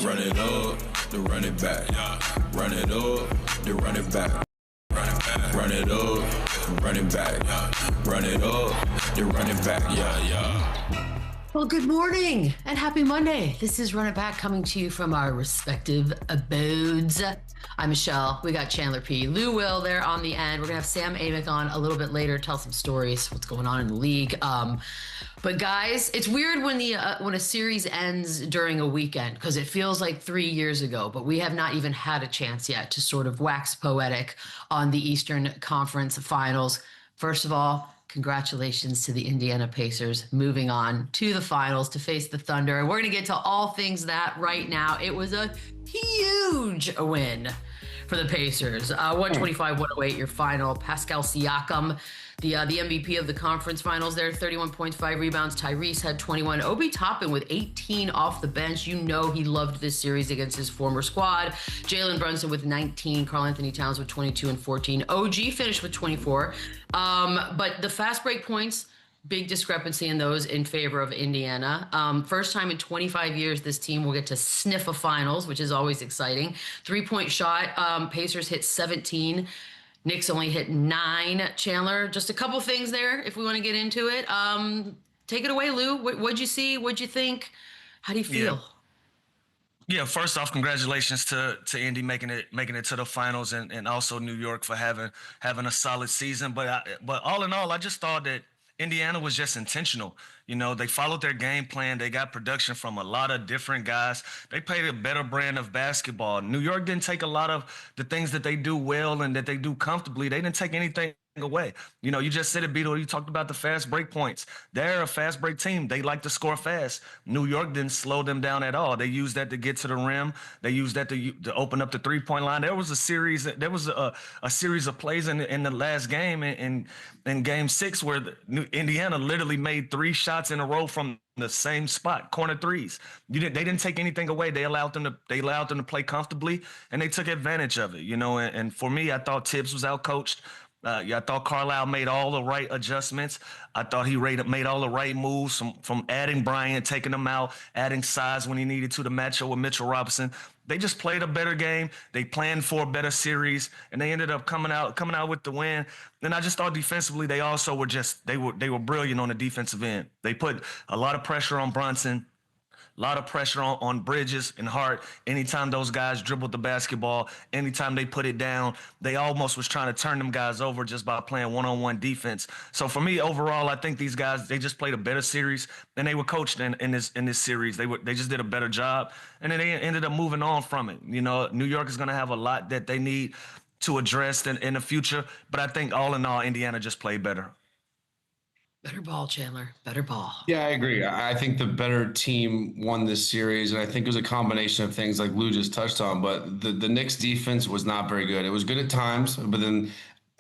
Run it up, then run it back. Run it up, then run it back. Run it up, run it back. Run it up, then run it back. Well, good morning and happy Monday. This is Run It Back coming to you from our respective abodes. I'm Michelle. We got Chandler P. Lou Will there on the end. We're going to have Sam Amick on a little bit later, tell some stories, what's going on in the league. But guys, it's weird when when a series ends during a weekend because it feels like 3 years ago, but we have not even had a chance yet to sort of wax poetic on the Eastern Conference Finals. First of all, congratulations to the Indiana Pacers moving on to the finals to face the Thunder. And we're going to get to all things that right now. It was a huge win for the Pacers. 125-108, your final. Pascal Siakam, the MVP of the conference finals there, 31 points, 5 rebounds. Tyrese had 21. Obi Toppin with 18 off the bench. You know he loved this series against his former squad. Jalen Brunson with 19. Karl Anthony Towns with 22 and 14. OG finished with 24. But the fast break points, big discrepancy in those in favor of Indiana. First time in 25 years this team will get to sniff a finals, which is always exciting. 3-point shot, Pacers hit 17. Knicks only hit 9. Chandler, just a couple things there if we want to get into it. Take it away, Lou. What'd you see? What'd you think? How do you feel? Yeah, first off, congratulations to Indy making it to the finals, and also New York for having a solid season. But all in all, I just thought that Indiana was just intentional. You know, they followed their game plan. They got production from a lot of different guys. They played a better brand of basketball. New York didn't take a lot of the things that they do well and that they do comfortably. They didn't take anything away. You know, you just said it, Beadle. You talked about the fast break points. They're a fast break team. They like to score fast. New York didn't slow them down at all. They used that to get to the rim. They used that to open up the 3-point line. There was a series of plays in the last game in game 6 where Indiana literally made 3 shots in a row from the same spot, corner threes. They didn't take anything away. They allowed them to play comfortably, and they took advantage of it. You know, and for me, I thought Tibbs was outcoached. I thought Carlisle made all the right adjustments. I thought he made all the right moves from adding Bryant, taking him out, adding size when he needed to match up with Mitchell Robinson. They just played a better game. They planned for a better series, and they ended up coming out with the win. And I just thought defensively, they also were they were brilliant on the defensive end. They put a lot of pressure on Brunson. A lot of pressure on Bridges and Hart. Anytime those guys dribbled the basketball, anytime they put it down, they almost was trying to turn them guys over just by playing one-on-one defense. So for me, overall, I think these guys, they just played a better series than they were coached in this series. They just did a better job, and then they ended up moving on from it. You know, New York is going to have a lot that they need to address in the future, but I think all in all, Indiana just played better. Better ball, Chandler. Better ball. Yeah, I agree. I think the better team won this series, and I think it was a combination of things like Lou just touched on. But the Knicks defense was not very good. It was good at times, but then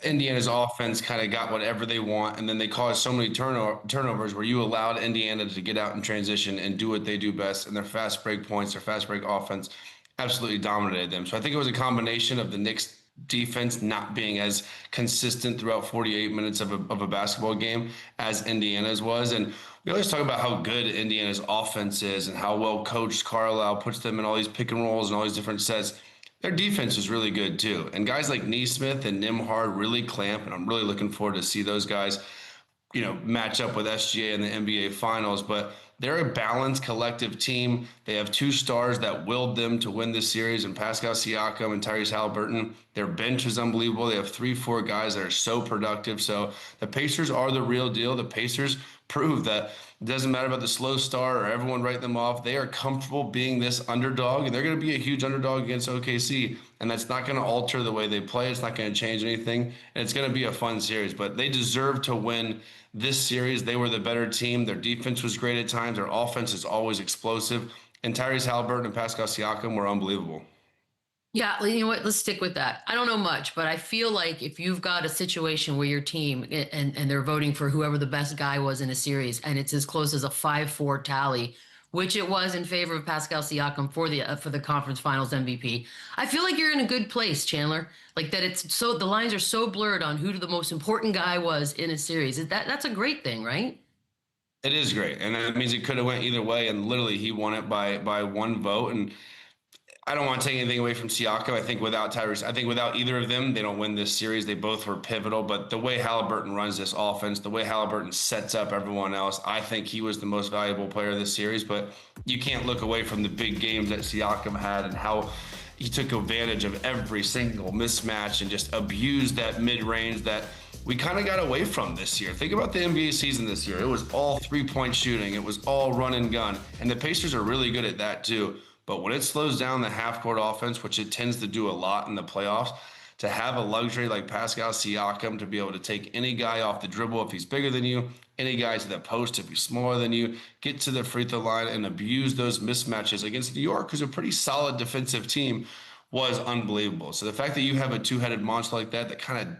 Indiana's offense kind of got whatever they want, and then they caused so many turnovers where you allowed Indiana to get out in transition and do what they do best, and their fast break points, their fast break offense absolutely dominated them. So I think it was a combination of the Knicks defense not being as consistent throughout 48 minutes of a basketball game as Indiana's was. And we always talk about how good Indiana's offense is and how well coached Carlisle puts them in all these pick and rolls and all these different sets. Their defense is really good too. And guys like Nesmith and Nembhard really clamp, and I'm really looking forward to see those guys, you know, match up with SGA in the NBA Finals. But they're a balanced collective team. They have 2 stars that willed them to win this series, and Pascal Siakam and Tyrese Haliburton. Their bench is unbelievable. They have 3-4 guys that are so productive. So the Pacers are the real deal. The Pacers prove that it doesn't matter about the slow start or everyone writing them off. They are comfortable being this underdog, and they're going to be a huge underdog against OKC, and that's not going to alter the way they play. It's not going to change anything, and it's going to be a fun series. But they deserve to win this series. They were the better team. Their defense was great at times. Their offense is always explosive. And Tyrese Haliburton and Pascal Siakam were unbelievable. Yeah, you know what? Let's stick with that. I don't know much, but I feel like if you've got a situation where your team and they're voting for whoever the best guy was in a series, and it's as close as a 5-4 tally, which it was in favor of Pascal Siakam for the conference finals MVP, I feel like you're in a good place, Chandler. Like that it's so the lines are so blurred on who the most important guy was in a series. That's a great thing, right? It is great, and that means it could have went either way, and literally he won it by 1 vote. And I don't want to take anything away from Siakam. I think without either of them, they don't win this series. They both were pivotal, but the way Halliburton runs this offense, the way Halliburton sets up everyone else, I think he was the most valuable player of this series. But you can't look away from the big games that Siakam had and how he took advantage of every single mismatch and just abused that mid-range that we kind of got away from this year. Think about the NBA season this year. It was all three-point shooting. It was all run and gun. And the Pacers are really good at that too. But when it slows down the half-court offense, which it tends to do a lot in the playoffs, to have a luxury like Pascal Siakam to be able to take any guy off the dribble if he's bigger than you, any guy to the post if he's smaller than you, get to the free throw line and abuse those mismatches against New York, who's a pretty solid defensive team, was unbelievable. So the fact that you have a two-headed monster like that kind of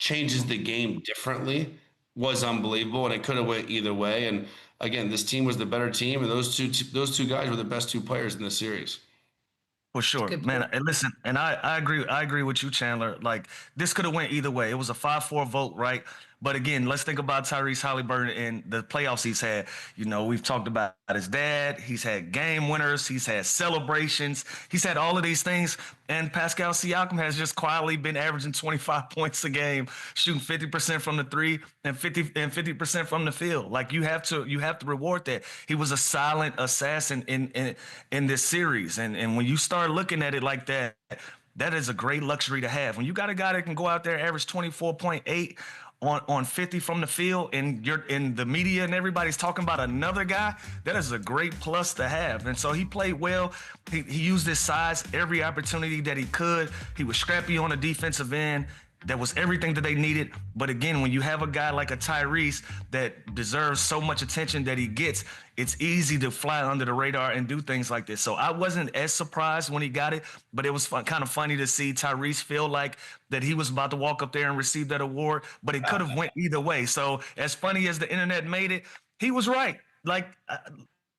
changes the game differently was unbelievable, and it could have went either way. And again, this team was the better team, and those two guys were the best two players in the series. For sure, man. And listen, and I agree with you, Chandler. Like, this could have went either way. It was a 5-4 vote, right? But again, let's think about Tyrese Halliburton and the playoffs he's had. You know, we've talked about his dad. He's had game winners. He's had celebrations. He's had all of these things. And Pascal Siakam has just quietly been averaging 25 points a game, shooting 50% from the three and 50% from the field. Like, you have to reward that. He was a silent assassin in this series. And when you start looking at it like that, that is a great luxury to have. When you got a guy that can go out there, average 24.8 on 50 from the field, and you're in the media and everybody's talking about another guy, that is a great plus to have. And so he played well. He used his size every opportunity that he could. He was scrappy on the defensive end. That was everything that they needed. But again, when you have a guy like a Tyrese that deserves so much attention that he gets, it's easy to fly under the radar and do things like this. So I wasn't as surprised when he got it, but it was kind of funny to see Tyrese feel like that he was about to walk up there and receive that award, but it could have went either way. So as funny as the internet made it, he was right. Like,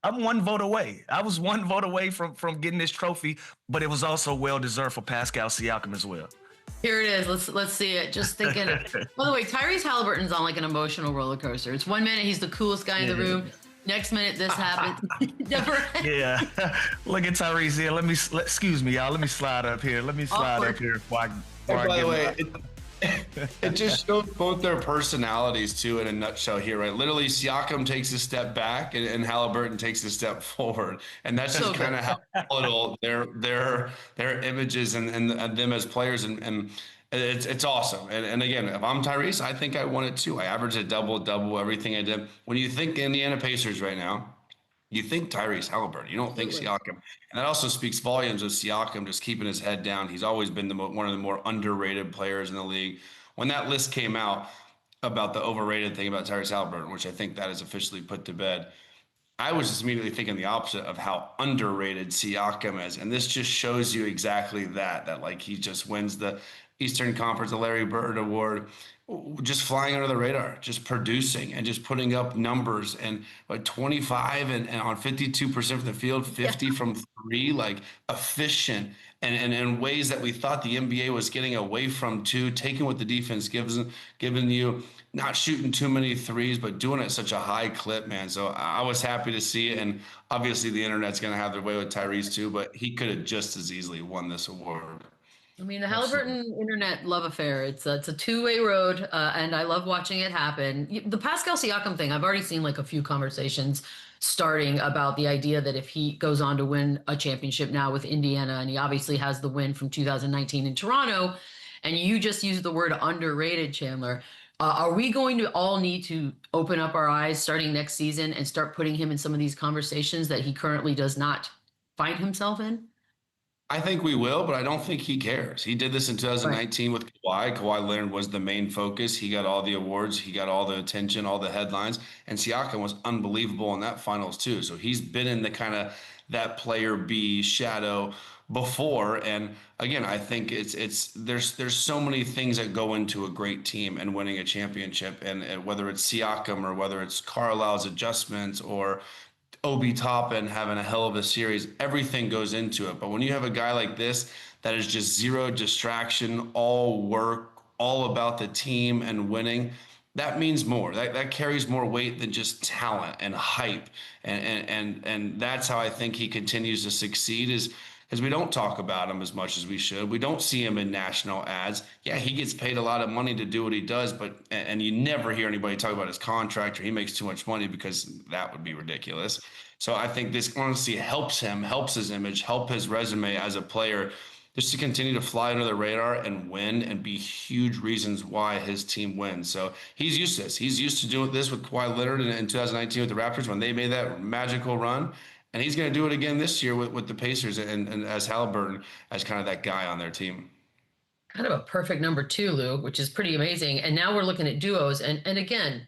I'm one vote away. I was one vote away from getting this trophy, but it was also well-deserved for Pascal Siakam as well. Here it is. Let's see it. Just thinking. By the way, Tyrese Halliburton's on like an emotional roller coaster. It's 1 minute he's the coolest guy in the room. Next minute this happens. Yeah. Look at Tyrese here. Excuse me, y'all. Let me slide up here. Let me slide up here before By the way, it just shows both their personalities too in a nutshell here, right? Literally, Siakam takes a step back and Halliburton takes a step forward, and that's just kind of how volatile their images and them as players, and it's awesome. And again, if I'm Tyrese, I think I won it too. I averaged a double everything I did. When you think Indiana Pacers right now, you think Tyrese Halliburton. You don't think Siakam. And that also speaks volumes of Siakam just keeping his head down. He's always been one of the more underrated players in the league. When that list came out about the overrated thing about Tyrese Halliburton, which I think that is officially put to bed, I was just immediately thinking the opposite of how underrated Siakam is. And this just shows you exactly that like he just wins the Eastern Conference, the Larry Bird Award, just flying under the radar, just producing and just putting up numbers, and like 25 and on 52% from the field, 50 from three, like efficient and in ways that we thought the NBA was getting away from too, taking what the defense giving you, not shooting too many threes, but doing it at such a high clip, man. So I was happy to see it. And obviously the internet's going to have their way with Tyrese too, but he could have just as easily won this award. I mean, the Halliburton internet love affair, it's a two-way road, and I love watching it happen. The Pascal Siakam thing, I've already seen like a few conversations starting about the idea that if he goes on to win a championship now with Indiana, and he obviously has the win from 2019 in Toronto, and you just used the word underrated, Chandler, are we going to all need to open up our eyes starting next season and start putting him in some of these conversations that he currently does not find himself in? I think we will, but I don't think he cares. He did this in 2019 with Kawhi. Kawhi Leonard was the main focus. He got all the awards. He got all the attention, all the headlines. And Siakam was unbelievable in that finals too. So he's been in the kind of that player B shadow before. And again, I think there's so many things that go into a great team and winning a championship. And whether it's Siakam or whether it's Carlisle's adjustments or Obi Toppin having a hell of a series, everything goes into it. But when you have a guy like this that is just zero distraction, all work, all about the team and winning, that means more. That carries more weight than just talent and hype. And that's how I think he continues to succeed, is because we don't talk about him as much as we should. We don't see him in national ads. Yeah, he gets paid a lot of money to do what he does, but and you never hear anybody talk about his contract or he makes too much money, because that would be ridiculous. So I think this honestly helps him, helps his image, help his resume as a player, just to continue to fly under the radar and win and be huge reasons why his team wins. So he's used to this. He's used to doing this with Kawhi Leonard in 2019 with the Raptors when they made that magical run. And he's going to do it again this year with the Pacers and as Halliburton as kind of that guy on their team. Kind of a perfect number two, Lou, which is pretty amazing. And now we're looking at duos. And again,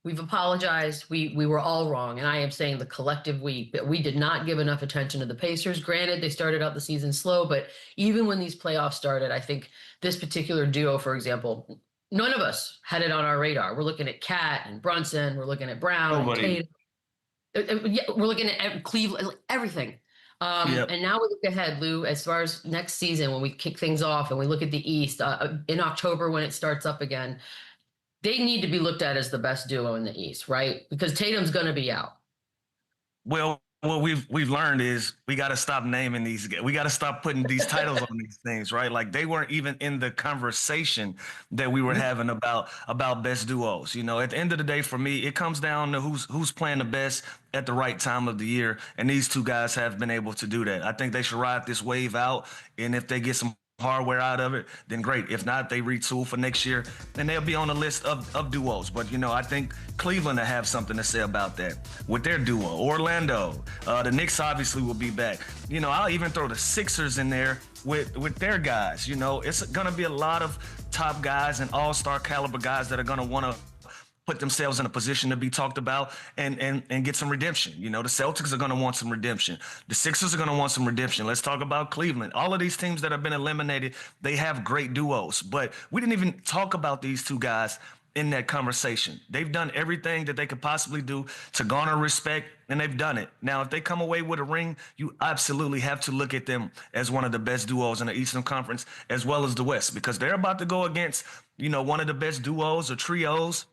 we've apologized. We were all wrong. And I am saying the collective we, that we did not give enough attention to the Pacers. Granted, they started out the season slow, but even when these playoffs started, I think this particular duo, for example, none of us had it on our radar. We're looking at Cat and Brunson. We're looking at Brown and Tatum. Yeah, we're looking at Cleveland, everything. And now we look ahead, Lou, as far as next season, when we kick things off and we look at the East in October when it starts up again, they need to be looked at as the best duo in the East, right? Because Tatum's going to be out. Well, what we've learned is we got to stop naming these. We got to stop putting these titles on these things, right? Like they weren't even in the conversation that we were having about best duos. You know, at the end of the day, for me, it comes down to who's playing the best at the right time of the year, and these two guys have been able to do that. I think they should ride this wave out, and if they get some hardware out of it, then great. If not, they retool for next year, then they'll be on the list of duos. But, you know, I think Cleveland will have something to say about that with their duo. Orlando, the Knicks obviously will be back. You know, I'll even throw the Sixers in there with their guys. You know, it's going to be a lot of top guys and all-star caliber guys that are going to want to put themselves in a position to be talked about and get some redemption. You know, the Celtics are going to want some redemption. The Sixers are going to want some redemption. Let's talk about Cleveland. All of these teams that have been eliminated, they have great duos, but we didn't even talk about these two guys in that conversation. They've done everything that they could possibly do to garner respect, and they've done it. Now, if they come away with a ring, you absolutely have to look at them as one of the best duos in the Eastern Conference as well as the West, because they're about to go against, you know, one of the best duos or trios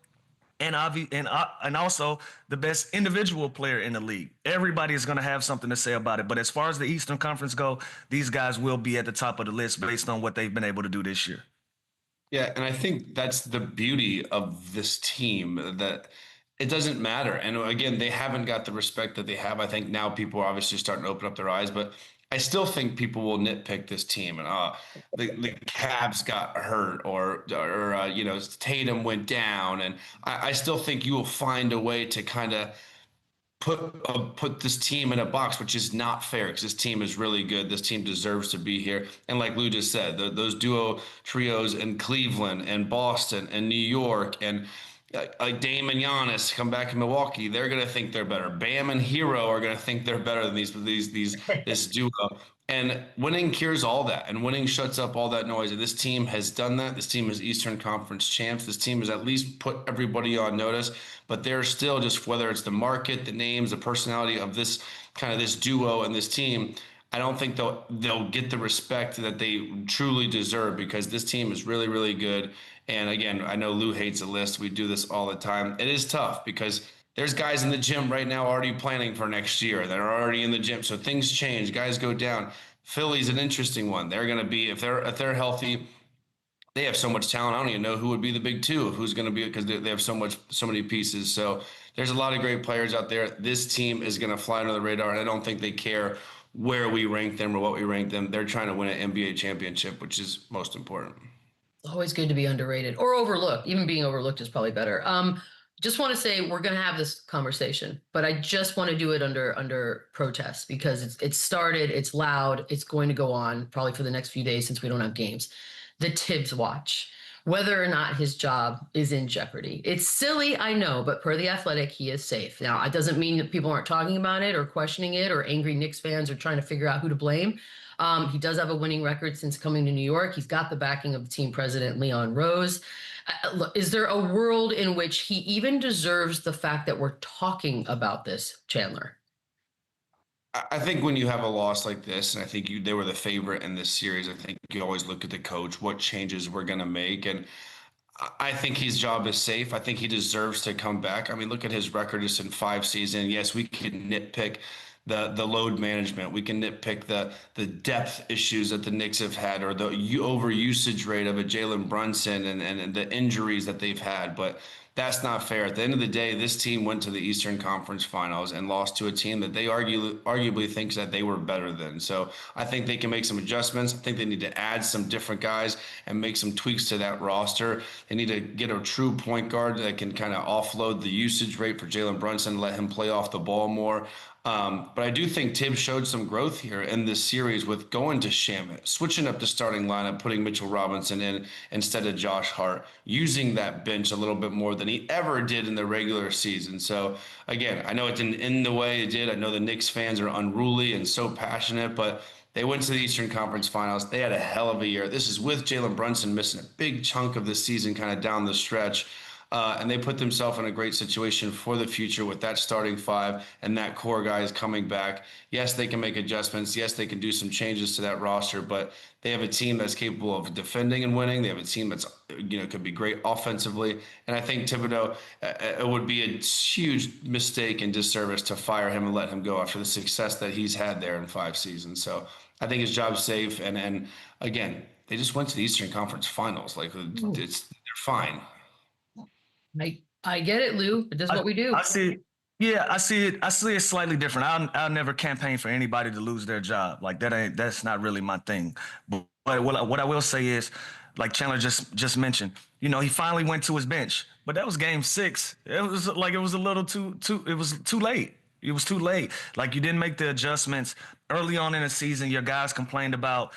and also the best individual player in the league. Everybody is going to have something to say about it. But as far as the Eastern Conference go, these guys will be at the top of the list based on what they've been able to do this year. Yeah, and I think that's the beauty of this team, that it doesn't matter. And again, they haven't got the respect that they have. I think now people are obviously starting to open up their eyes, but I still think people will nitpick this team and the Cavs got hurt or you know, Tatum went down, and I still think you will find a way to kind of put this team in a box, which is not fair because this team is really good. This team deserves to be here. And like Lou just said, those duo trios in Cleveland and Boston and New York and like Dame and Giannis come back in Milwaukee, they're gonna think they're better. Bam and Hero are gonna think they're better than this duo. And winning cures all that, and winning shuts up all that noise. And this team has done that. This team is Eastern Conference champs. This team has at least put everybody on notice. But they're still just, whether it's the market, the names, the personality of this kind of this duo and this team, I don't think they'll get the respect that they truly deserve, because this team is really, really good. And again, I know Lou hates a list. We do this all the time. It is tough because there's guys in the gym right now already planning for next year that are already in the gym. So things change. Guys go down. Philly's an interesting one. They're going to be, if they're healthy, they have so much talent. I don't even know who would be the big two, who's going to be, because they have so many pieces. So there's a lot of great players out there. This team is going to fly under the radar, and I don't think they care where we rank them or what we rank them. They're trying to win an NBA championship, which is most important. Always good to be underrated or overlooked. Even being overlooked is probably better. Just want to say we're going to have this conversation, but I just want to do it under protest, because it's started, it's loud, it's going to go on probably for the next few days since we don't have games. The Tibbs watch, whether or not his job is in jeopardy. It's silly, I know, but per The Athletic, he is safe. Now, it doesn't mean that people aren't talking about it or questioning it, or angry Knicks fans are trying to figure out who to blame. He does have a winning record since coming to New York. He's got the backing of the team president, Leon Rose. Look, is there a world in which he even deserves the fact that we're talking about this, Chandler? I think when you have a loss like this, and I think they were the favorite in this series, I think you always look at the coach, what changes we're going to make. And I think his job is safe. I think he deserves to come back. I mean, look at his record just in 5 seasons. Yes, we can nitpick the load management. We can nitpick the depth issues that the Knicks have had, or the overusage rate of a Jalen Brunson, and the injuries that they've had. But that's not fair. At the end of the day, this team went to the Eastern Conference Finals and lost to a team that they arguably thinks that they were better than. So I think they can make some adjustments. I think they need to add some different guys and make some tweaks to that roster. They need to get a true point guard that can kind of offload the usage rate for Jalen Brunson, let him play off the ball more. But I do think Tibbs showed some growth here in this series with going to Shamet, switching up the starting lineup, putting Mitchell Robinson in instead of Josh Hart, using that bench a little bit more than he ever did in the regular season. So again, I know it didn't end the way it did. I know the Knicks fans are unruly and so passionate, but they went to the Eastern Conference Finals. They had a hell of a year. This is with Jalen Brunson missing a big chunk of the season kind of down the stretch. And they put themselves in a great situation for the future with that starting five and that core guys coming back. Yes, they can make adjustments. Yes, they can do some changes to that roster, but they have a team that's capable of defending and winning. They have a team that's, could be great offensively. And I think THIBODEAU, it would be a huge mistake and disservice to fire him and let him go after the success that he's had there in 5 seasons. So I think his job's safe. And again, they just went to the Eastern Conference Finals. Like they're fine. I get it, Lou. This is what we do. I see. Yeah, I see it. I see it slightly different. I'll never campaign for anybody to lose their job. Like that's not really my thing. But what I will say is, like Chandler just mentioned, he finally went to his bench, but that was game 6. It was like it was a little too. It was too late. It was too late. Like you didn't make the adjustments early on in the season. Your guys complained about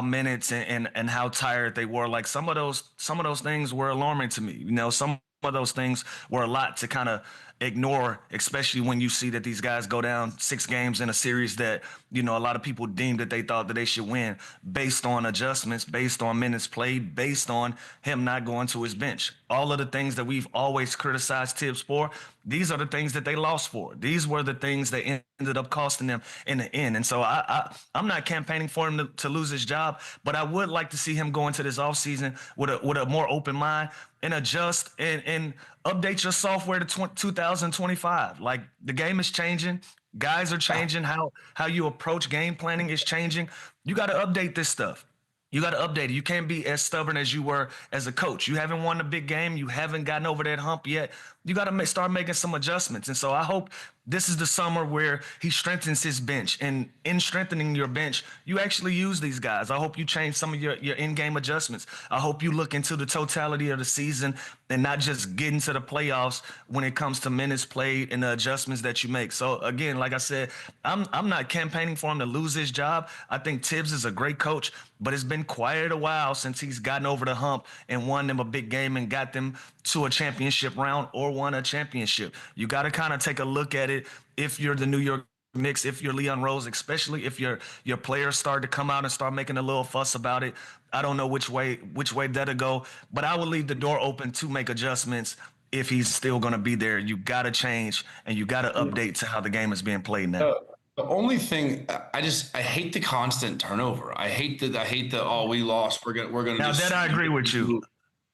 minutes and how tired they were. Like some of those things were alarming to me. Some of those things were a lot to kind of ignore, especially when you see that these guys go down 6 games in a series that, a lot of people deemed that they thought that they should win based on adjustments, based on minutes played, based on him not going to his bench. All of the things that we've always criticized Tibbs for, these are the things that they lost for. These were the things that ended up costing them in the end. And so I'm not campaigning for him to lose his job, but I would like to see him go into this offseason with a more open mind and adjust and update your software to 2025. Like the game is changing. Guys are changing. How you approach game planning is changing. You got to update this stuff. You got to update it. You can't be as stubborn as you were as a coach. You haven't won a big game. You haven't gotten over that hump yet. You got to start making some adjustments. And so I hope this is the summer where he strengthens his bench. And in strengthening your bench, you actually use these guys. I hope you change some of your in-game adjustments. I hope you look into the totality of the season and not just get into the playoffs when it comes to minutes played and the adjustments that you make. So again, like I said, I'm not campaigning for him to lose his job. I think Tibbs is a great coach, but it's been quite a while since he's gotten over the hump and won them a big game and got them to a championship round or won a championship. You got to kind of take a look at it if you're the New York Knicks, if you're Leon Rose, especially if your players start to come out and start making a little fuss about it. I don't know which way that'll go, but I would leave the door open to make adjustments if he's still going to be there. You got to change and you got to update to how the game is being played now. The only thing I hate the constant turnover. I hate the oh, we lost. We're gonna now just that I agree with you.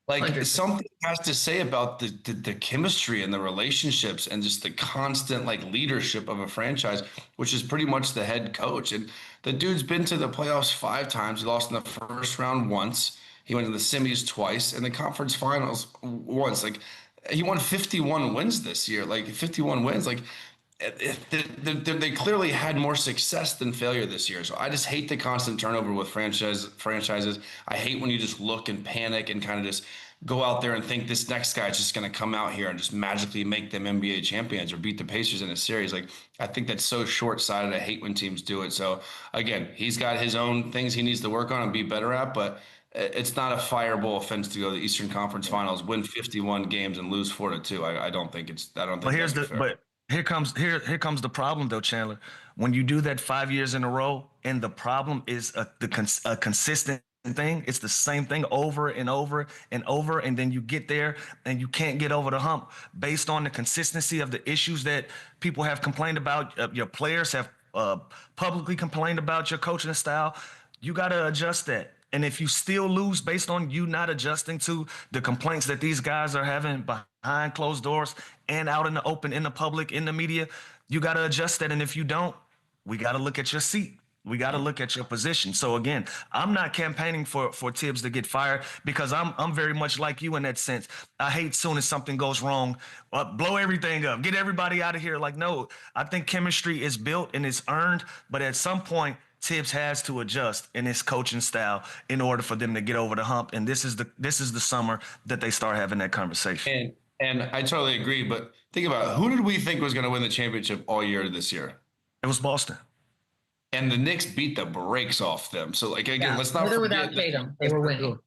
Like something has to say about the chemistry and the relationships and just the constant leadership of a franchise, which is pretty much the head coach. And the dude's been to the playoffs 5 times. He lost in the first round once. He went to the semis twice and the conference finals once. Like he won 51 wins this year. 51 wins. They clearly had more success than failure this year. So I just hate the constant turnover with franchises. I hate when you just look and panic and kind of just go out there and think this next guy is just going to come out here and just magically make them NBA champions or beat the Pacers in a series. I think that's so short-sighted. I hate when teams do it. So again, he's got his own things he needs to work on and be better at, but it's not a fireable offense to go to the Eastern Conference Finals, win 51 games and lose 4-2. I don't think it's. I don't think. Here comes the problem though, Chandler. When you do that 5 years in a row, and the problem is a consistent thing, it's the same thing over and over and over, and then you get there and you can't get over the hump based on the consistency of the issues that people have complained about. Your players have publicly complained about your coaching style. You got to adjust that. And if you still lose based on you not adjusting to the complaints that these guys are having behind closed doors and out in the open, in the public, in the media, you got to adjust that. And if you don't, we got to look at your seat. We got to look at your position. So again, I'm not campaigning for Tibbs to get fired because I'm very much like you in that sense. I hate soon as something goes wrong, blow everything up, get everybody out of here. Like, no, I think chemistry is built and it's earned, but at some point, Tibbs has to adjust in his coaching style in order for them to get over the hump. And this is the summer that they start having that conversation. And I totally agree. But think about it. Who did we think was going to win the championship all year this year? It was Boston. And the Knicks beat the brakes off them. So, like, again, let's not with or forget without Tatum, they were winning.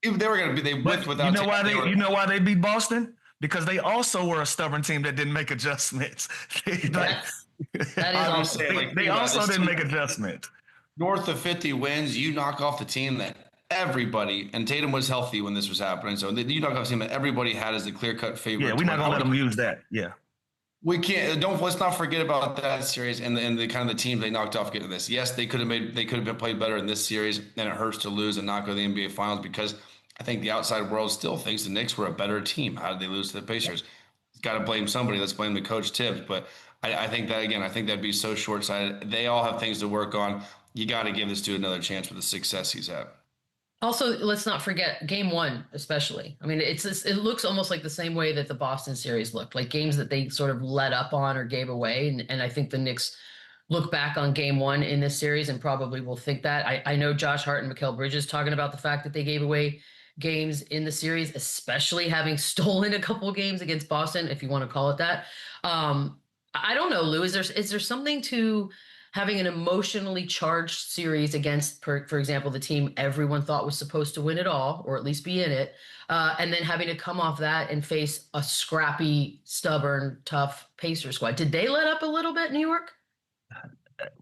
They were going to be. They went without. You know why they beat Boston? Because they also were a stubborn team that didn't make adjustments. That is also. They also didn't make adjustments. North of 50 wins, you knock off the team that everybody, and Tatum was healthy when this was happening. So you knock off the team that everybody had as the clear-cut favorite. Yeah, we're not gonna let them use that. Yeah. We can't. Let's not forget about that series and the kind of the teams they knocked off getting this. Yes, they could have been played better in this series, and it hurts to lose and not go to the NBA Finals because I think the outside world still thinks the Knicks were a better team. How did they lose to the Pacers? Got to blame somebody. Let's blame the coach Tibbs. But I think that again, I think that'd be so short-sighted. They all have things to work on. You got to give this dude another chance for the success he's had. Also, let's not forget game one, especially. I mean, it looks almost like the same way that the Boston series looked, like games that they sort of let up on or gave away. And I think the Knicks look back on game one in this series and probably will think that. I know Josh Hart and Mikal Bridges talking about the fact that they gave away games in the series, especially having stolen a couple of games against Boston, if you want to call it that. I don't know, Lou, is there something to having an emotionally charged series against, for example, the team everyone thought was supposed to win it all, or at least be in it, and then having to come off that and face a scrappy, stubborn, tough Pacers squad? Did they let up a little bit, New York?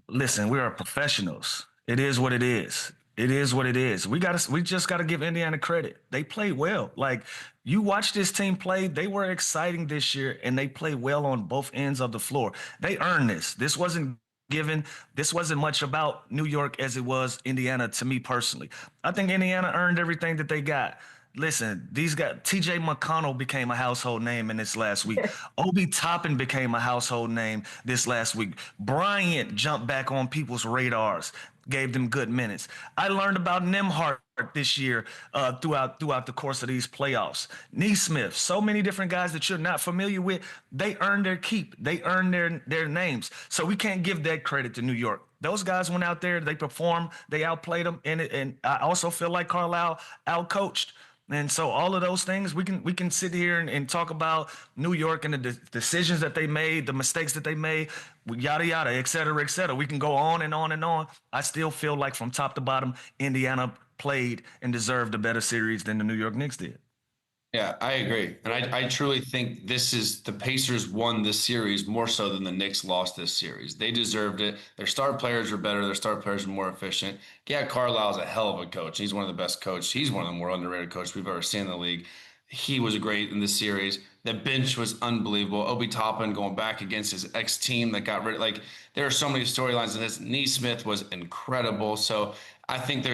Listen, we are professionals. It is what it is. It is what it is. We just gotta give Indiana credit. They played well. Like, you watch this team play, they were exciting this year, and they played well on both ends of the floor. They earned this. This wasn't given. This wasn't much about New York as it was Indiana to me personally. I think Indiana earned everything that they got. Listen, these guys, TJ McConnell became a household name in this last week. Obi Toppin became a household name this last week. Bryant jumped back on people's radars, gave them good minutes. I learned about Nembhard this year throughout the course of these playoffs. Nesmith, so many different guys that you're not familiar with, they earned their keep. They earned their names. So we can't give that credit to New York. Those guys went out there, they performed, they outplayed them, and I also feel like Carlisle outcoached. And so all of those things, we can sit here and talk about New York and the decisions that they made, the mistakes that they made, yada, yada, et cetera, et cetera. We can go on and on and on. I still feel like from top to bottom, Indiana played and deserved a better series than the New York Knicks did. Yeah, I agree. And I truly think the Pacers won this series more so than the Knicks lost this series. They deserved it. Their star players are better. Their star players are more efficient. Yeah, Carlisle's a hell of a coach. He's one of the best coaches. He's one of the more underrated coaches we've ever seen in the league. He was great in this series. The bench was unbelievable. Obi Toppin going back against his ex-team that got rid. Like, there are so many storylines in this. Nesmith was incredible. So I think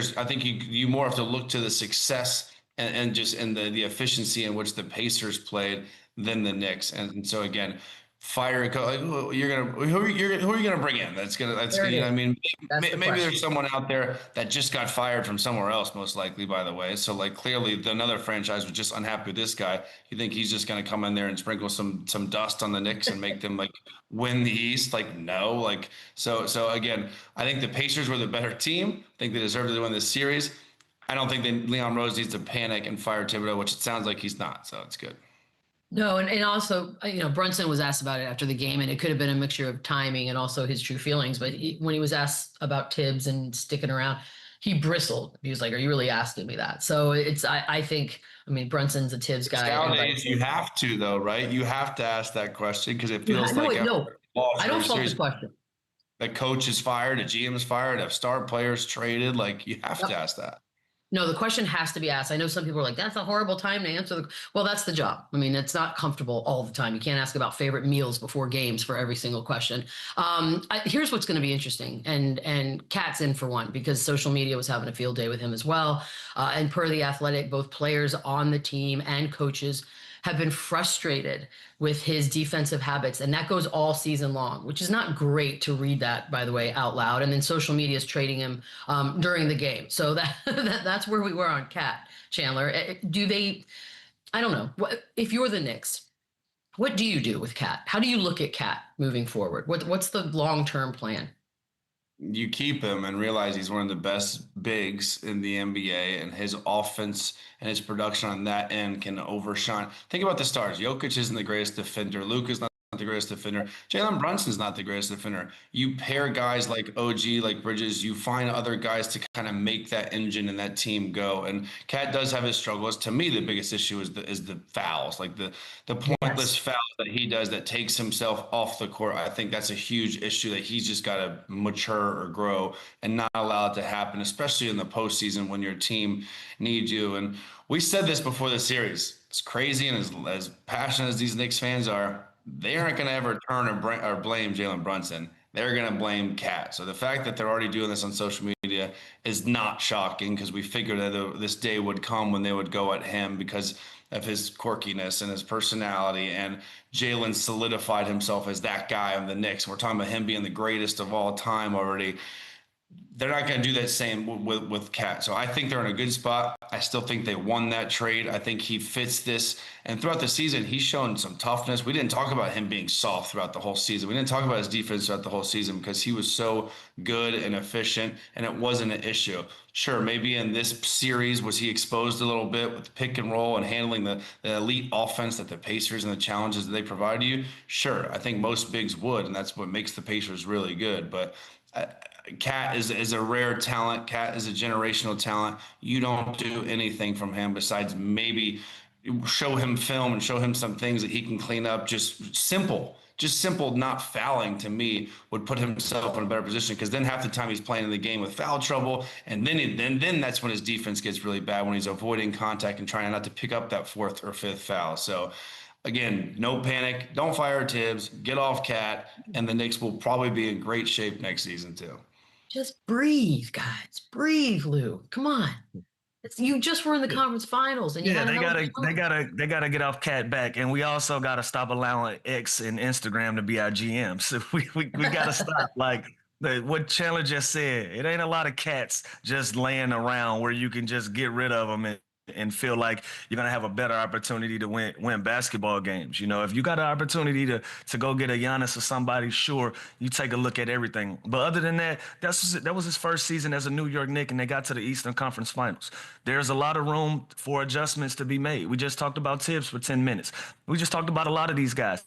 you more have to look to the success and just the efficiency in which the Pacers played than the Knicks. And so again, fire who are you gonna bring in? That's gonna I mean, maybe there's someone out there that just got fired from somewhere else, most likely, by the way. So like, clearly another franchise was just unhappy with this guy. You think he's just gonna come in there and sprinkle some dust on the Knicks and make them like win the East? Like, no. Like, so again, I think the Pacers were the better team. I think they deserved to win this series. I don't think that Leon Rose needs to panic and fire Thibodeau, which it sounds like he's not. So it's good. No, and also, Brunson was asked about it after the game, and it could have been a mixture of timing and also his true feelings. But when he was asked about Tibbs and sticking around, he bristled. He was like, "Are you really asking me that?" So I think, Brunson's a Tibbs guy. Nowadays, you have to, though, right? You have to ask that question because it feels I don't fault the question. The coach is fired, a GM is fired, a star players traded. Like, you have to ask that. No, the question has to be asked. I know some people are like, that's a horrible time to answer. Well, that's the job. It's not comfortable all the time. You can't ask about favorite meals before games for every single question. Here's what's going to be interesting. And Kat's in for one, because social media was having a field day with him as well. And per The Athletic, both players on the team and coaches have been frustrated with his defensive habits. And that goes all season long, which is not great to read that, by the way, out loud. And then social media is trading him during the game. So that's where we were on Cat, Chandler. I don't know. If you're the Knicks, what do you do with Cat? How do you look at Cat moving forward? What's the long-term plan? You keep him and realize he's one of the best bigs in the NBA, and his offense and his production on that end can overshine. Think about the stars. Jokic isn't the greatest defender. Luka's not the greatest defender. Jalen Brunson's not the greatest defender. You pair guys like OG, like Bridges, you find other guys to kind of make that engine and that team go. And Cat does have his struggles. To me, the biggest issue is the fouls, like the pointless fouls that he does that takes himself off the court. I think that's a huge issue that he's just got to mature or grow and not allow it to happen, especially in the postseason when your team needs you. And we said this before the series. It's crazy, and as passionate as these Knicks fans are, they aren't going to ever turn or blame Jalen Brunson. They're going to blame Cat. So the fact that they're already doing this on social media is not shocking, because we figured that this day would come when they would go at him because of his quirkiness and his personality. And Jalen solidified himself as that guy on the Knicks. We're talking about him being the greatest of all time already. They're not going to do that same with Cat. So I think they're in a good spot. I still think they won that trade. I think he fits this. And throughout the season, he's shown some toughness. We didn't talk about him being soft throughout the whole season. We didn't talk about his defense throughout the whole season because he was so good and efficient, and it wasn't an issue. Sure, maybe in this series was he exposed a little bit with pick and roll and handling the elite offense that the Pacers and the challenges that they provide you. Sure, I think most bigs would, and that's what makes the Pacers really good. But Cat is a rare talent. Cat is a generational talent. You don't do anything from him besides maybe show him film and show him some things that he can clean up. Just simple not fouling, to me, would put himself in a better position, because then half the time he's playing in the game with foul trouble, and then that's when his defense gets really bad, when he's avoiding contact and trying not to pick up that fourth or fifth foul. So again, no panic. Don't fire Tibbs. Get off Cat, and the Knicks will probably be in great shape next season too. Just breathe, guys. Breathe, Lou. Come on. You just were in the conference finals, and they gotta get off Cat back, and we also gotta stop allowing X and Instagram to be our GMs. So we gotta stop. Like what Chandler just said, it ain't a lot of cats just laying around where you can just get rid of them and feel like you're going to have a better opportunity to win basketball games. You know, if you got an opportunity to go get a Giannis or somebody, sure, you take a look at everything. But other than that, that was his first season as a New York Knick, and they got to the Eastern Conference Finals. There's a lot of room for adjustments to be made. We just talked about Tibbs for 10 minutes. We just talked about a lot of these guys.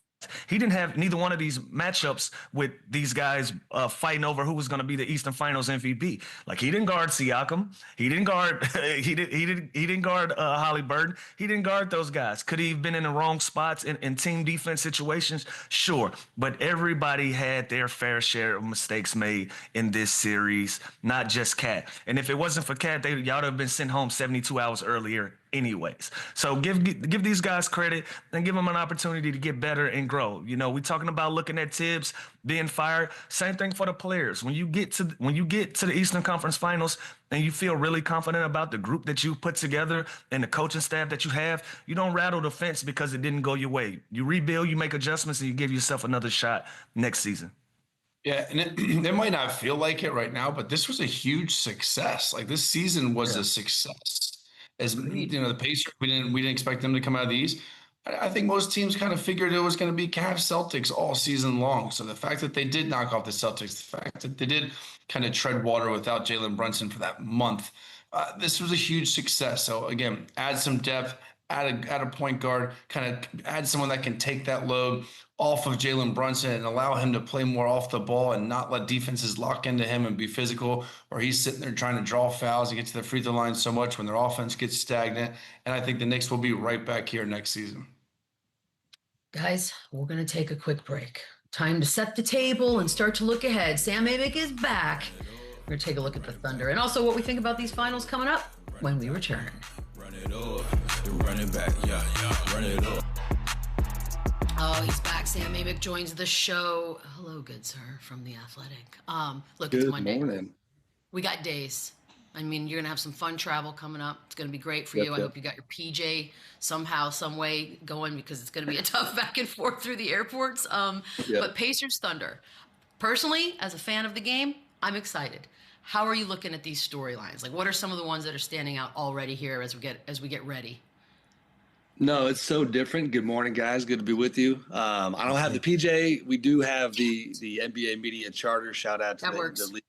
He didn't have neither one of these matchups with these guys fighting over who was going to be the Eastern Finals MVP. Like, he didn't guard Siakam. He didn't guard. he didn't guard Halliburton. He didn't guard those guys. Could he have been in the wrong spots in team defense situations? Sure, but everybody had their fair share of mistakes made in this series, not just Cat. And if it wasn't for Cat, y'all would have been sent home 72 hours earlier anyways. So give these guys credit and give them an opportunity to get better and grow. You know, we're talking about looking at Tibbs being fired. Same thing for the players. When you get to the Eastern Conference Finals and you feel really confident about the group that you put together and the coaching staff that you have, you don't rattle the fence because it didn't go your way. You rebuild, you make adjustments, and you give yourself another shot next season. Yeah, and it might not feel like it right now, but this was a huge success. Like, this season was a success. As you know, the Pacers, we didn't expect them to come out of the East. I think most teams kind of figured it was going to be Cavs Celtics all season long. So the fact that they did knock off the Celtics, the fact that they did kind of tread water without Jalen Brunson for that month, this was a huge success. So again, add some depth, add a point guard, kind of add someone that can take that load off of Jalen Brunson and allow him to play more off the ball and not let defenses lock into him and be physical, or he's sitting there trying to draw fouls and get to the free throw line so much when their offense gets stagnant. And I think the Knicks will be right back here next season. Guys, we're going to take a quick break. Time to set the table and start to look ahead. Sam Amick is back. We're going to take a look at the Thunder and also what we think about these finals coming up when we return. Run it up, run it back, run it up. Oh, he's back. Sam Amick joins the show. Hello, good sir, from The Athletic. Look, Good it's Monday. morning. We got days. I mean, you're gonna have some fun travel coming up. It's gonna be great for you. I hope you got your PJ somehow, some way going, because it's gonna be a tough back and forth through the airports. But Pacers Thunder. Personally, as a fan of the game, I'm excited. How are you looking at these storylines? Like, what are some of the ones that are standing out already here as we get ready? No, it's so different. Good morning, guys. Good to be with you. I don't have the PJ. We do have the NBA media charter. Shout out to the league.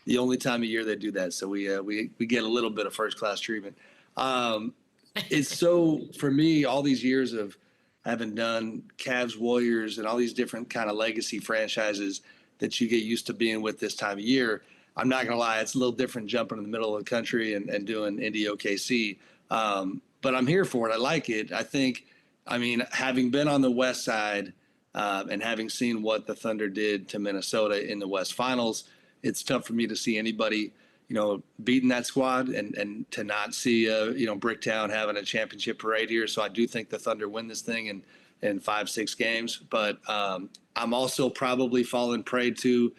The only time of year they do that, so we get a little bit of first class treatment. It's so, for me, all these years of having done Cavs, Warriors, and all these different kind of legacy franchises that you get used to being with this time of year. I'm not gonna lie, it's a little different jumping in the middle of the country and doing Indy OKC. But I'm here for it. I like it. I mean, having been on the West Side and having seen what the Thunder did to Minnesota in the West Finals, it's tough for me to see anybody, beating that squad and to not see, Bricktown having a championship parade here. So I do think the Thunder win this thing in 5-6 games. But I'm also probably falling prey to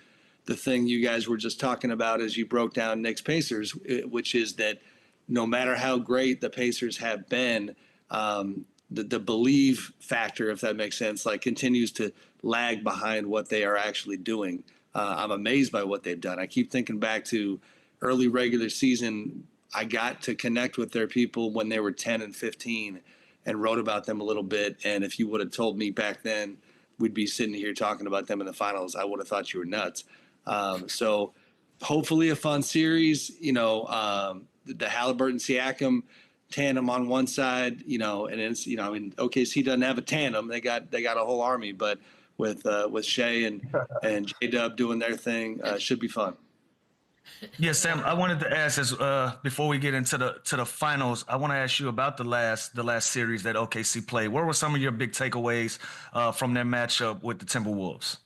the thing you guys were just talking about as you broke down Knicks Pacers, which is that no matter how great the Pacers have been, the believe factor, if that makes sense, like continues to lag behind what they are actually doing. I'm amazed by what they've done. I keep thinking back to early regular season. I got to connect with their people when they were 10 and 15 and wrote about them a little bit. And if you would have told me back then we'd be sitting here talking about them in the finals, I would have thought you were nuts. So hopefully a fun series, the Halliburton-Siakam tandem on one side, and it's, OKC doesn't have a tandem. They got a whole army, but with Shea and J-Dub doing their thing, should be fun. Yeah, Sam, I wanted to ask before we get into the finals, I want to ask you about the last series that OKC played. What were some of your big takeaways from their matchup with the Timberwolves?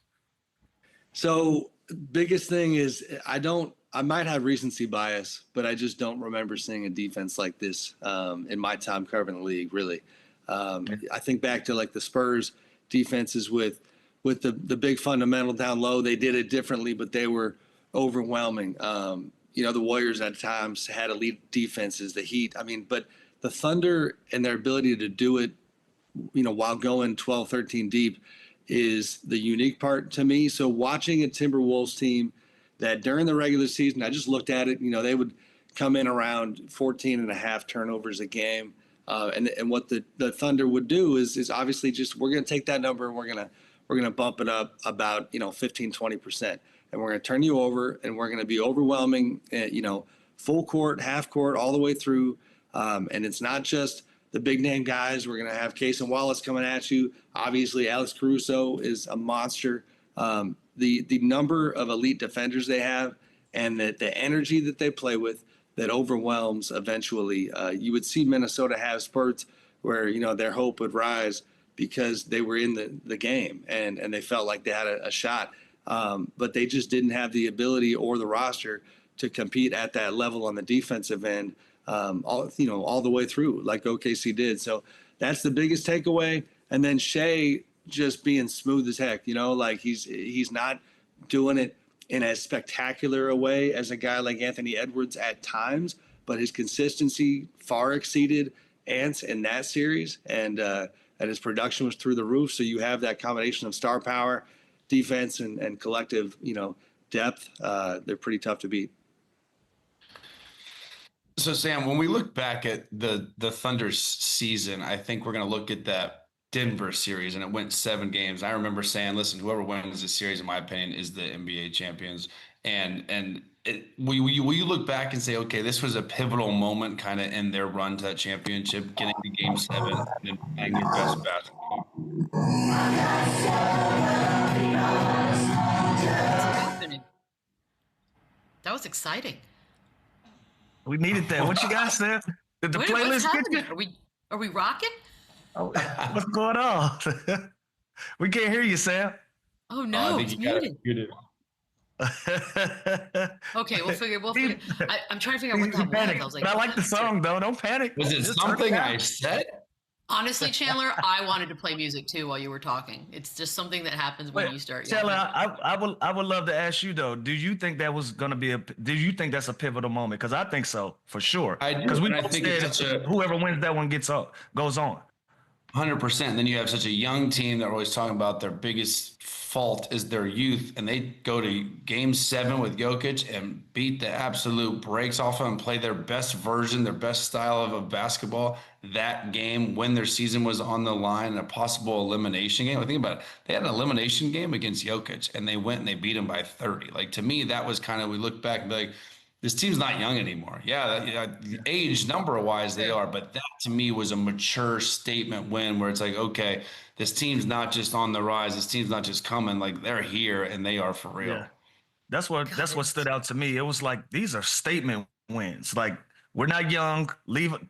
So biggest thing is I might have recency bias, but I just don't remember seeing a defense like this in my time covering the league, really. I think back to like the Spurs defenses with the big fundamental down low. They did it differently, but they were overwhelming. The Warriors at times had elite defenses, the Heat. I mean, but the Thunder and their ability to do it, while going 12, 13 deep is the unique part to me. So watching a Timberwolves team that during the regular season, I just looked at it, they would come in around 14 and a half turnovers a game. And what the Thunder would do is obviously just, we're going to take that number and we're going to bump it up about, 15, 20%. And we're going to turn you over and we're going to be overwhelming, full court, half court, all the way through. And it's not just the big name guys. We're going to have Case and Wallace coming at you. Obviously, Alex Caruso is a monster. The number of elite defenders they have and the energy that they play with that overwhelms eventually. You would see Minnesota have spurts where, their hope would rise because they were in the game and they felt like they had a shot. But they just didn't have the ability or the roster to compete at that level on the defensive end, all the way through like OKC did. So that's the biggest takeaway. And then Shea just being smooth as heck, like he's not doing it in as spectacular a way as a guy like Anthony Edwards at times, but his consistency far exceeded Ants in that series, and his production was through the roof. So you have that combination of star power, defense, and collective, depth. They're pretty tough to beat. So Sam, when we look back at the Thunder's season, I think we're going to look at that Denver series, and it went 7 games. I remember saying, listen, whoever wins this series, in my opinion, is the NBA champions. And will you look back and say, okay, this was a pivotal moment kind of in their run to that championship, getting to game 7 and playing their best basketball? That was exciting. We needed that. What you guys said? Did the playlist get you? Are we rocking? Oh, what's going on? We can't hear you, Sam. Oh no, it's muted. Okay, we'll figure. I'm trying to figure out what the hell was. I was like, but I like the song though. Don't panic. Was it something I said? Honestly, Chandler, I wanted to play music too while you were talking. It's just something that happens when you start. Chandler, I would love to ask you though. Do you think that was going to be do you think that's a pivotal moment? Because I think so for sure. I do. Because we And I both think said it's such a whoever wins that one goes on. 100%. And then you have such a young team that we're always talking about their biggest fault is their youth, and they go to game 7 with Jokic and beat the absolute brakes off of them and play their best version, their best style of basketball that game when their season was on the line, a possible elimination game. I think about it. They had an elimination game against Jokic, and they went and they beat him by 30. Like, to me, that was kind of, we look back and be like, this team's not young anymore. Yeah, age number-wise they are, but that to me was a mature statement win where it's like, okay, this team's not just on the rise. This team's not just coming. Like, they're here and they are for real. Yeah. That's what stood out to me. It was like, these are statement wins. Like, we're not young.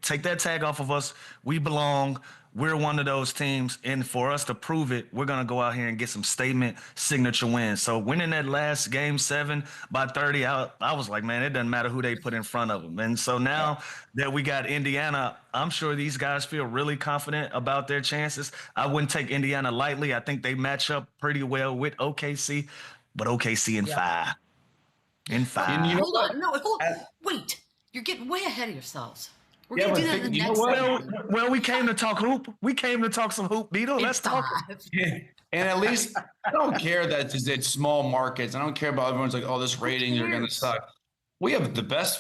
Take that tag off of us. We belong. We're one of those teams. And for us to prove it, we're going to go out here and get some statement signature wins. So winning that last game 7 by 30, I was like, man, it doesn't matter who they put in front of them. And so now that we got Indiana, I'm sure these guys feel really confident about their chances. I wouldn't take Indiana lightly. I think they match up pretty well with OKC, but OKC in 5. In 5. And you know Hold on. No, wait. You're getting way ahead of yourselves. We're Yeah, going to but do that in the you know next what? segment. Well, we came to talk hoop. We came to talk some hoop, Beadle. Let's talk. And at least I don't care that it's small markets. I don't care about everyone's like, oh, this ratings are going to suck. We have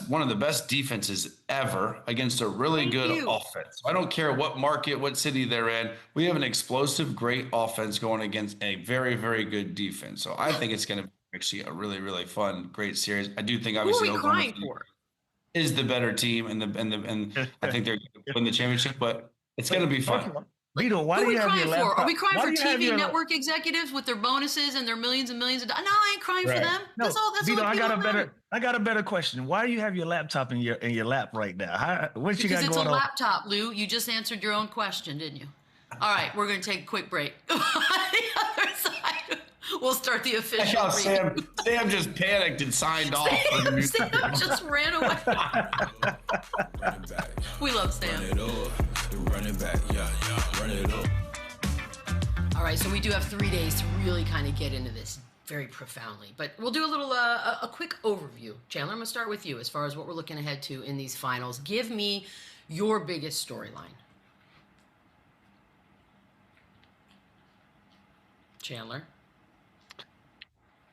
one of the best defenses ever against a really good offense. I don't care what market, what city they're in. We have an explosive, great offense going against a very, very good defense. So I think it's going to be actually a really, really fun, great series. I do think obviously Who are we crying for? is the better team and I think they're going to win the championship, but it's going to be fun. Beadle, why Who do are we you have crying your for? laptop? Are we crying Why for do you have TV your network executives with their bonuses and their millions and millions of dollars? No, I ain't crying for them. No, That's all. That's Beadle, all. I got a better question. Why do you have your laptop in your lap right now? What you got Because it's going a on? laptop, Lou. You just answered your own question, didn't you? All right, we're going to take a quick break. On the other side, we'll start the official. Sam just panicked and signed off. Sam just ran away. We love Sam. Run it back, run it up. All right, so we do have 3 days to really kind of get into this very profoundly, but we'll do a little a quick overview. Chandler, I'm gonna start with you as far as what we're looking ahead to in these finals. Give me your biggest storyline. Chandler.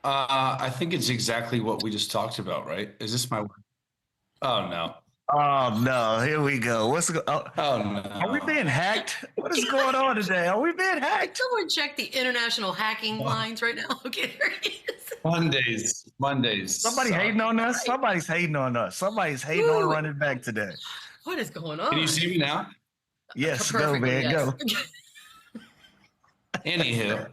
I think it's exactly what we just talked about, right? Is this my? Oh no! Oh no! Here we go. Oh no! Are we being hacked? What is going on today? Are we being hacked? Someone check the international hacking lines right now. Okay, there he is. Mondays. Somebody hating on us. Somebody's hating on us. Somebody's hating on running back today. What is going on? Can you see me now? Yes, Perfectly, go man, yes. go. Anywho,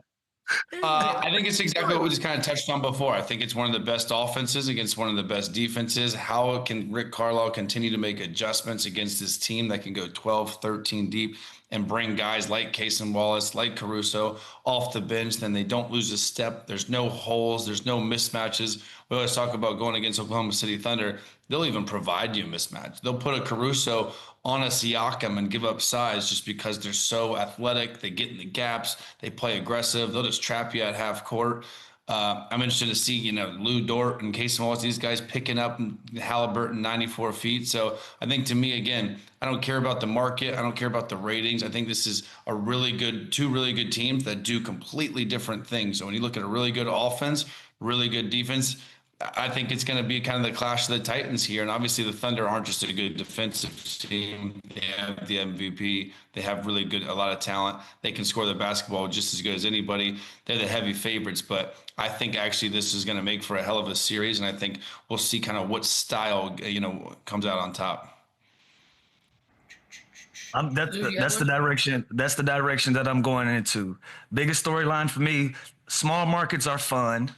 I think it's exactly what we just kind of touched on before. I think it's one of the best offenses against one of the best defenses. How can Rick Carlisle continue to make adjustments against this team that can go 12, 13 deep and bring guys like Cason Wallace, like Caruso off the bench? Then they don't lose a step. There's no holes. There's no mismatches. We always talk about going against Oklahoma City Thunder. They'll even provide you a mismatch. They'll put a Caruso on a Siakam and give up size just because they're so athletic. They get in the gaps. They play aggressive. They'll just trap you at half court. I'm interested to see, Lou Dort and Cason Wallace, these guys picking up Halliburton 94 feet. So I think to me, again, I don't care about the market. I don't care about the ratings. I think this is two really good teams that do completely different things. So when you look at a really good offense, really good defense, I think it's going to be kind of the clash of the Titans here. And obviously the Thunder aren't just a good defensive team. They have the MVP. They have a lot of talent. They can score the basketball just as good as anybody. They're the heavy favorites, but I think actually this is going to make for a hell of a series. And I think we'll see kind of what style, comes out on top. That's the direction. That's the direction that I'm going into. Biggest storyline for me, small markets are fun.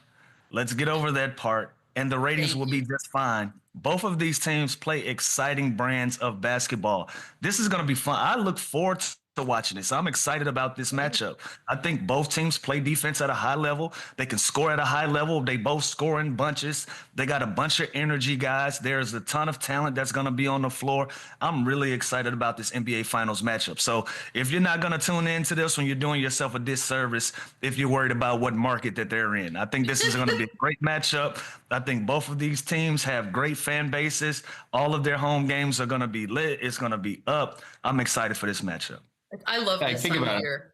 Let's get over that part, and the ratings will be just fine. Both of these teams play exciting brands of basketball. This is going to be fun. I look forward watching this. I'm excited about this matchup. I think both teams play defense at a high level. They can score at a high level. They both score in bunches. They got a bunch of energy guys. There's a ton of talent that's going to be on the floor. I'm really excited about this NBA Finals matchup. So if you're not going to tune into this one, you're doing yourself a disservice if you're worried about what market that they're in. I think this is going to be a great matchup. I think both of these teams have great fan bases. All of their home games are going to be lit. It's going to be up. I'm excited for this matchup. I love this Think about it. year.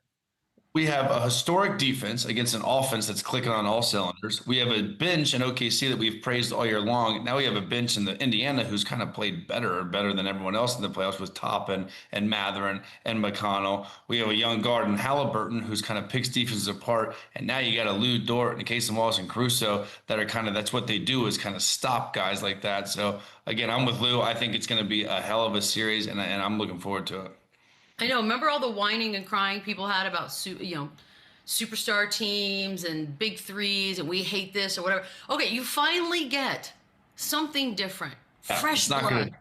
We have a historic defense against an offense that's clicking on all cylinders. We have a bench in OKC that we've praised all year long. Now we have a bench in the Indiana who's kind of played better than everyone else in the playoffs with Toppin and Matherin and McConnell. We have a young guard in Halliburton who's kind of picks defenses apart. And now you got a Lou Dort and Casey Wallace and Caruso that are kind of, that's what they do, is kind of stop guys like that. So again, I'm with Lou. I think it's going to be a hell of a series, and I'm looking forward to it. I know. Remember all the whining and crying people had about, superstar teams and big threes, and we hate this or whatever. Okay, you finally get something different, fresh blood.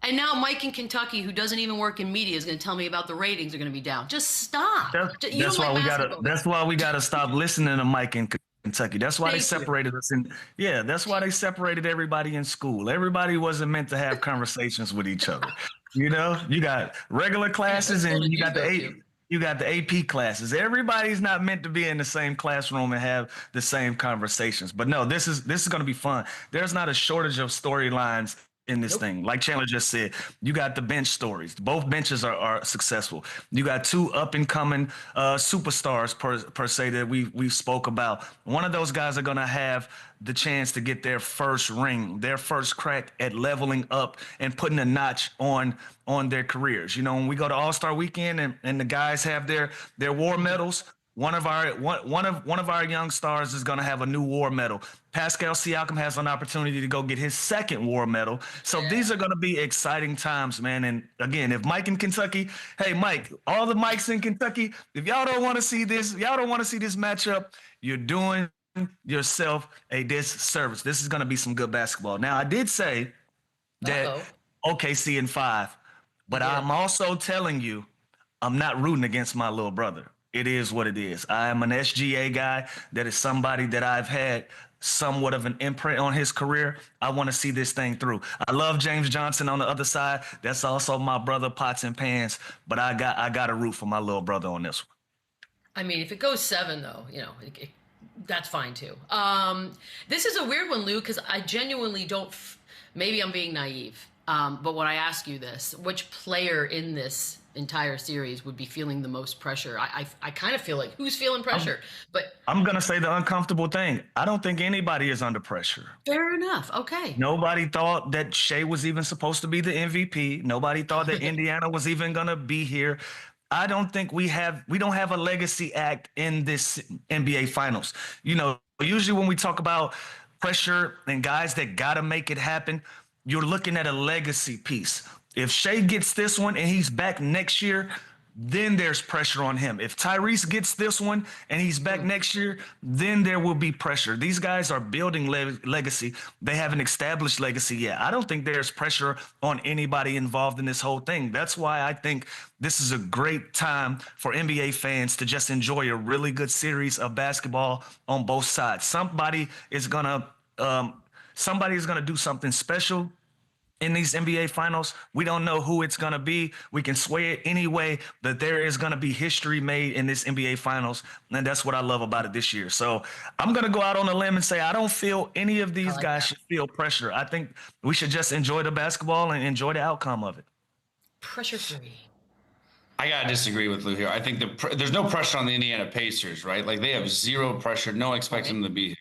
And now Mike in Kentucky, who doesn't even work in media, is going to tell me about the ratings are going to be down. Just stop. That's why we gotta stop listening to Mike in Kentucky. That's why they separated us. That's why they separated everybody in school. Everybody wasn't meant to have conversations with each other. You got regular classes and you got the AP classes. Everybody's not meant to be in the same classroom and have the same conversations. But no, this is going to be fun. There's not a shortage of storylines in this thing. Like Chandler just said, you got the bench stories. Both benches are successful. You got two up and coming superstars per se that we spoke about. One of those guys are going to have the chance to get their first ring, their first crack at leveling up and putting a notch on their careers. When we go to All-Star Weekend and the guys have their war medals, one of our young stars is going to have a new war medal. Pascal Siakam has an opportunity to go get his second war medal. So these are going to be exciting times, man. And again, if Mike in Kentucky, hey, Mike, all the Mikes in Kentucky, if y'all don't want to see this matchup, you're doing yourself a disservice. This is going to be some good basketball. Now, I did say that OKC in 5, but I'm also telling you, I'm not rooting against my little brother. It is what it is. I am an SGA guy. That is somebody that I've had somewhat of an imprint on his career. I want to see this thing through. I love James Johnson on the other side. That's also my brother, pots and pans. But I got to root for my little brother on this one. I mean, if it goes 7, though, that's fine too. This is a weird one, Lou, because I genuinely don't. Maybe I'm being naive. But when I ask you this, which player in this entire series would be feeling the most pressure? I kind of feel like who's feeling pressure, but I'm going to say the uncomfortable thing. I don't think anybody is under pressure. Fair enough. Okay. Nobody thought that Shea was even supposed to be the MVP. Nobody thought that Indiana was even going to be here. I don't think we don't have a legacy act in this NBA Finals. Usually when we talk about pressure and guys that got to make it happen, you're looking at a legacy piece. If Shea gets this one and he's back next year, then there's pressure on him. If Tyrese gets this one and he's back next year, then there will be pressure. These guys are building legacy. They haven't established legacy yet. I don't think there's pressure on anybody involved in this whole thing. That's why I think this is a great time for NBA fans to just enjoy a really good series of basketball on both sides. Somebody is gonna do something special in these NBA Finals. We don't know who it's going to be. We can sway it anyway, but there is going to be history made in this NBA Finals, and that's what I love about it this year. So I'm going to go out on a limb and say I don't feel any of these guys should feel pressure. I think we should just enjoy the basketball and enjoy the outcome of it. Pressure-free. I got to disagree with Lou here. I think there's no pressure on the Indiana Pacers, right? Like, they have zero pressure. No one expects them to be here.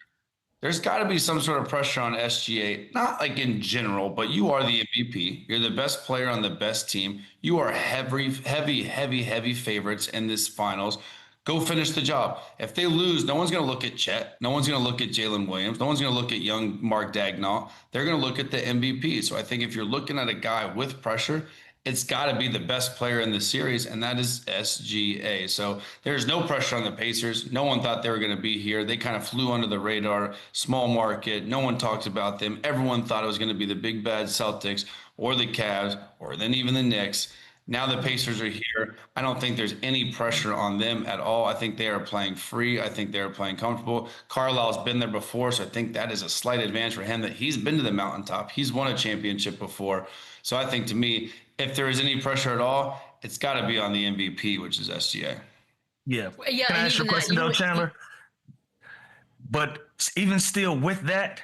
There's got to be some sort of pressure on SGA, not like in general, but you are the MVP. You're the best player on the best team. You are heavy favorites in this finals. Go finish the job. If they lose, no one's going to look at Chet. No one's going to look at Jalen Williams. No one's going to look at young Mark Daigneault. They're going to look at the MVP. So I think if you're looking at a guy with pressure, it's got to be the best player in the series, and that is SGA. So there's no pressure on the Pacers. No one thought they were going to be here. They kind of flew under the radar, small market. No one talks about them. Everyone thought it was going to be the big bad Celtics or the Cavs or then even the Knicks. Now the Pacers are here. I don't think there's any pressure on them at all. I think they are playing free. I think they're playing comfortable. Carlisle's been there before, so I think that is a slight advantage for him that he's been to the mountaintop. He's won a championship before. So I think, to me, if there is any pressure at all, it's got to be on the MVP, which is SGA. Yeah. Yeah, Can I and ask you a even question, that, though, Chandler? But even still with that,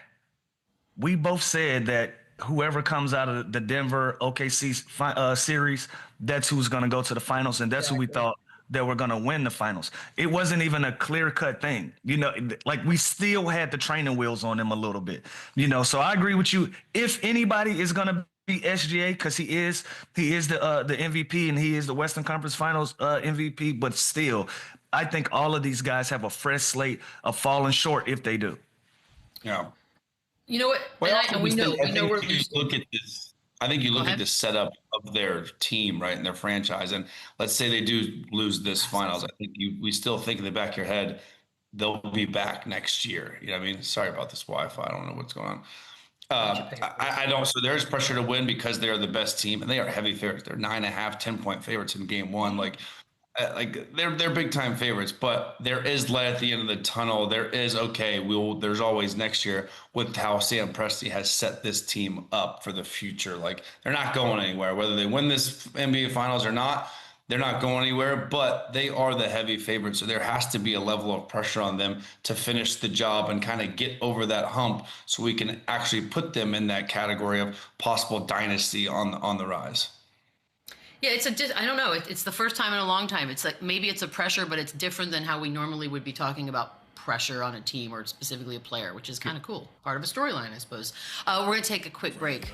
we both said that whoever comes out of the Denver OKC series, that's who's going to go to the finals, and that's who we thought that were going to win the finals. It wasn't even a clear-cut thing. You know, like we still had the training wheels on them a little bit. You know, so I agree with you. If anybody is going to be SGA, because he is the MVP and he is the Western Conference Finals MVP, but still, I think all of these guys have a fresh slate of falling short if they do. Yeah. You know what? Well, And we know where you look at this. I think you look at the setup of their team, right, and their franchise, and let's say they do lose this finals. I think we still think in the back of your head they'll be back next year. You know what I mean? Sorry about this Wi-Fi. I don't know what's going on. I don't. So there's pressure to win because they're the best team, and they are heavy favorites. They're 9.5, 10-point favorites in game one. Like they're big time favorites, but there is light at the end of the tunnel. There is there's always next year with how Sam Presti has set this team up for the future. Like they're not going anywhere, whether they win this NBA Finals or not. They're not going anywhere, but they are the heavy favorites. So there has to be a level of pressure on them to finish the job and kind of get over that hump, so we can actually put them in that category of possible dynasty on the rise. Yeah, I don't know. It's the first time in a long time. It's like maybe it's a pressure, but it's different than how we normally would be talking about pressure on a team or specifically a player, which is kind of cool. Part of a storyline, I suppose. We're going to take a quick break.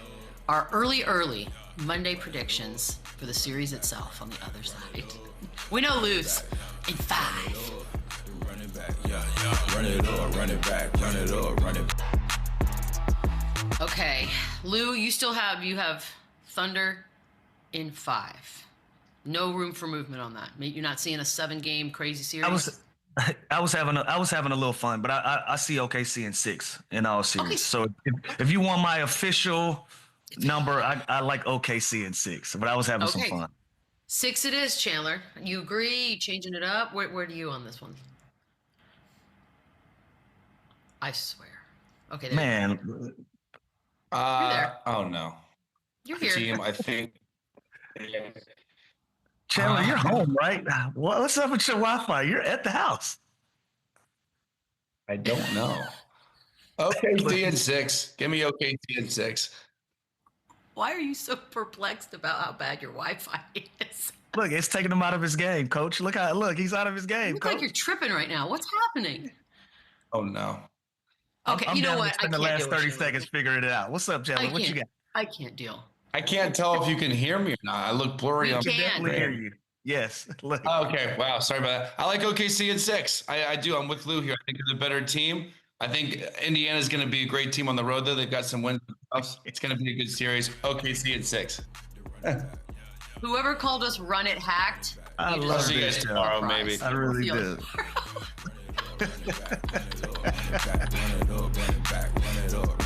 Our early Monday predictions for the series itself on the other side. We know Lou's in 5. Run it back, yeah. Run it up, run it back, run it up, run it back. Okay, Lou, you have Thunder in 5. No room for movement on that. You're not seeing a 7-game crazy series. I was having a little fun, but I see OKC in 6 in all series. Okay. So if you want my official number, I like OKC in 6, but I was having some fun. 6 it is, Chandler. You agree? You changing it up? Where do you on this one? I swear. Okay. Man. You're there. Oh no. You're here. Team, I think. Chandler, you're home, right? What's up with your Wi-Fi? You're at the house. I don't know. OKC in 6. Give me OKC in 6. Why are you so perplexed about how bad your Wi-Fi is? Look, it's taking him out of his game, Coach. Look, he's out of his game. You look Coach. like you're tripping right now. What's happening? Oh no. Okay, I'm you know what? I can't the last 30 seconds figuring it out. What's up, Chandler? What you got? I can't deal. I can't tell if you can hear me or not. I look blurry. We can definitely hear you. Yes. Look. Okay. Wow. Sorry about that. I like OKC in 6. I do. I'm with Lou here. I think they're the better team. I think Indiana's going to be a great team on the road, though. They've got some wins. It's going to be a good series. OKC in 6. Whoever called us Run It hacked. I love you guys tomorrow, maybe. I really do. Run it up, run it back, run it up.